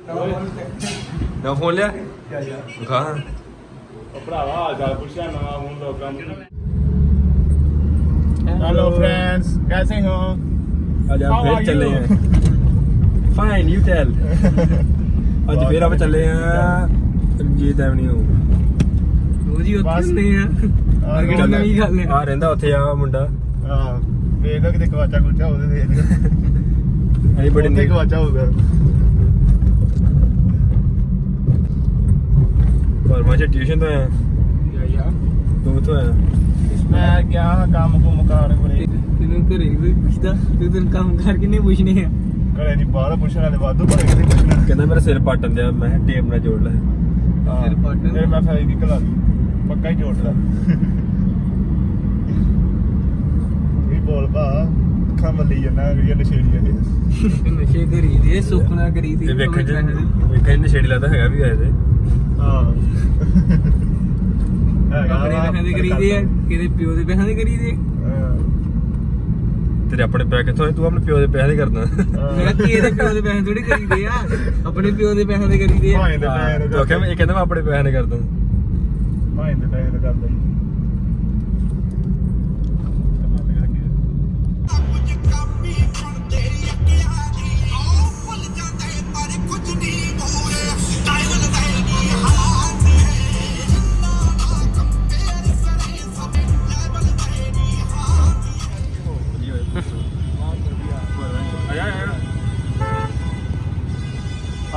ਨਾ ਫੋਨ ਲਿਆ ਖਾ ਭਰਾਵਾ ਹਾਲ ਚਾਲ ਪੁੱਛਿਆ ਨਵਾਂ ਹੁਣ ਲੋਕਾਂ ਨੂੰ। हेलो फ्रेंड्स, कैसे हो? आज आप फिर चले हैं फाइन यू टेल आज फिर आप चले हैं ਰਣਜੀਤ ਐਵਨਿਊ ਰੋਜੀ ਉੱਥੇ ਹੁੰਦੇ ਆ ਮਾਰਕੀਟ ਨਵੀਂ ਗੱਲ ਆ ਰਹਿੰਦਾ ਉੱਥੇ ਆ ਮੁੰਡਾ ਹਾਂ ਵੇਖ ਲੋ ਕਿਤੇ ਕਵਾਚਾ ਕੁਚਾ ਉਹਦੇ ਦੇ ਅਰੇ ਬੜੀ ਉੱਥੇ ਕਵਾਚਾ ਹੋਊਗਾ। ਪਰ ਮੈਂ ਟਿਊਸ਼ਨ ਤੋਂ ਆਇਆ ਤੂੰ ਕਿੱਥੋਂ ਆਇਆ ਮੈਂ ਗਿਆ ਕੰਮ ਕੁਮ ਕਾਰ ਕੋਲੇ ਤੈਨੂੰ ਘਰੇ ਕੋਈ ਪੁੱਛਦਾ ਤੇ ਤੈਨੂੰ ਕੰਮ ਕਰਕੇ ਨਹੀਂ ਪੁੱਛਣੇ ਆ ਘਰੇ ਨਹੀਂ ਬਾਹਰ ਪੁੱਛਣ ਵਾਲੇ ਵਾਧੂ ਪਰ ਕਿਤੇ ਪੁੱਛਣਾ ਕਹਿੰਦਾ ਮੇਰਾ ਸਿਰ ਪਾਟਣ ਦਿਆ ਮੈਂ ਕਿਹਾ ਟੇਪ ਨਾਲ ਜੋੜ ਲੈ ਸਿਰ ਪਾਟਣ ਫਿਰ ਮੈਂ ਫੈਰੀ ਨਿਕਲ ਆ ਪੱਕਾ ਹੀ ਜੋੜਦਾ ਇਹ ਬੋਲ ਭਾ ਅੱਖਾਂ ਮੱਲੀ ਜਾਂਦਾ ਇਹ ਨਸ਼ੇੜੀ ਇਹ ਨਸ਼ੇ ਕਰੀ ਦੇ ਸੁੱਖ ਨਾ ਕਰੀ ਦੇ ਇਹ ਵੇਖਣ ਨਸ਼ੇੜੀ ਲੱਗਦਾ ਹੈਗਾ ਵੀ ਆਏ ਤੇ ਹਾਂ ਆਪਣੇ ਪੈਸਿਆਂ ਦੇ ਕਰੀ ਦੇ ਆ ਕਿਤੇ ਪਿਓ ਦੇ ਪੈਸਿਆਂ ਦੇ ਕਰੀ ਦੇ ਤੇਰੇ ਆਪਣੇ ਪੈਸੇ ਕਿੱਥੋਂ ਆਏ ਤੂੰ ਆਪਣੇ ਪਿਓ ਦੇ ਪੈਸੇ ਦੇ ਕਰਦਾ ਮੈਂ ਕੀ ਇਹਦੇ ਪਿਓ ਦੇ ਪੈਸੇ ਥੋੜੀ ਕਰੀਦੇ ਆ ਆਪਣੇ ਪਿਓ ਦੇ ਪੈਸਿਆਂ ਦੇ ਕਰੀਦੇ ਆ ਭਾਵੇਂ ਦੇ ਪੈਸੇ ਤੂੰ ਆਖਿਆ ਇਹ ਕਹਿੰਦਾ ਮੈਂ ਆਪਣੇ ਪੈਸੇ ਦੇ ਕਰਦਾ ਭਾਵੇਂ ਦੇ ਪੈਸੇ ਦਾ ਕਰਦਾ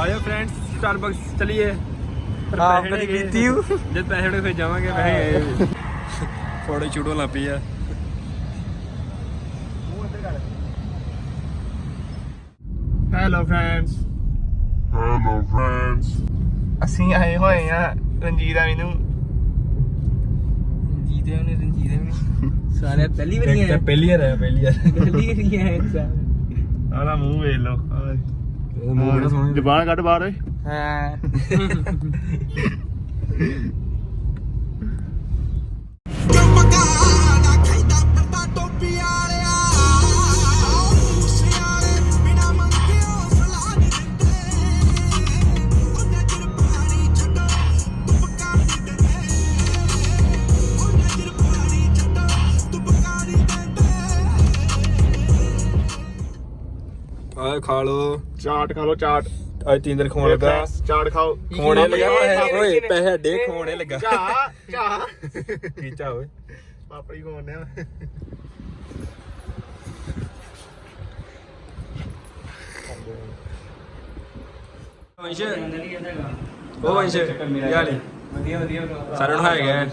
आयो फ्रेंड्स स्टारबक्स चलिए आपने कीती हूँ जब पैसे उड़े फिर जावांगे वैसे फोटो शूट होना पी है ਹੈਲੋ ਫਰੈਂਡਸ ਅਸੀਂ ਆਏ ਹੋਏ ਆ ਰਣਜੀਤ ਐਵਨਿਊ ਨੂੰ ਰਣਜੀਤ ਨੇ ਸਾਰੇ ਪਹਿਲੀ ਵਾਰੀ ਆਏ पहली बार आया ਪਹਿਲੀ ਵਾਰੀ ਆਏ ਸਾਰੇ ਆਲਾ ਮੂੰਹ ਵੇਖ ਲਓ मुंह बड़ा सोहना ਜ਼ਬਾਨ ਕੱਢ ਬਾਹਰ ਓਏ ਹਾਂ खा लो ਚਾਟ ਖਾ ਲਓ ਚਾਟ आज 3 दिन खवाने लगा ਚਾਟ ਖਾਓ खवाने लगा ओए पैसे डे खवाने लगा ਚਾਹ पीछा ओए ਪਾਪੜੀ ਖਵਾਉਂਦੇ ਆ वंश ओ वंश यार ਵਧੀਆ ਵਧੀਆ सारे ਨੂੰ हाय गए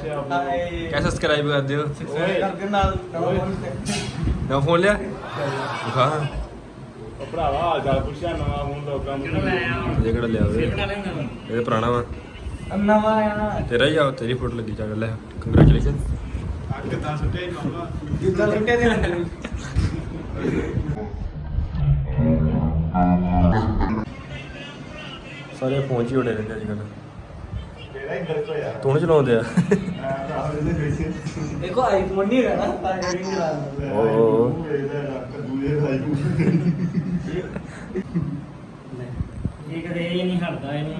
कैसे सब्सक्राइब कर दियो ਕਰਕੇ ਨਾਲ ना फोन लिया खा ਭਰਾਵਾ ਹਾਲ ਚਾਲ ਪੁੱਛਿਆ ਨਵਾਂ ਹੁਣ ਲੋਕਾਂ ਨੂੰ। ये केड़ा लिया वे ये पुराना वा ਨਵਾਂ ਆ तेरा ही आ तेरी फोटो लगी जा ले कांग्रेचुलेशन ਕਿੱਦਾਂ ਸੁੱਟਿਆ ਹੀ ਪਾਉਂਦਾ ਜਿੱਦਾਂ ਲੁੱਟੇ ਦੇ सारे फोन च ही उड़े रहंदे अजकल ਤੇਰਾ ਹੀ ਗਲਤ ਹੋਇਆ तू नहीं चलाਉਂਦੇ ਆ ਦੇਖੋ ਆਈਫੋਨ ਨਹੀਂ ਰਹਿਣਾ ਤਾਂ ਜਿਹੜੀ ਚਲਾਉਂਦਾ ओ ਇਹ ਕਦੇ ਇਹ ਨਹੀਂ ਹਟਦਾ ਇਹਨੂੰ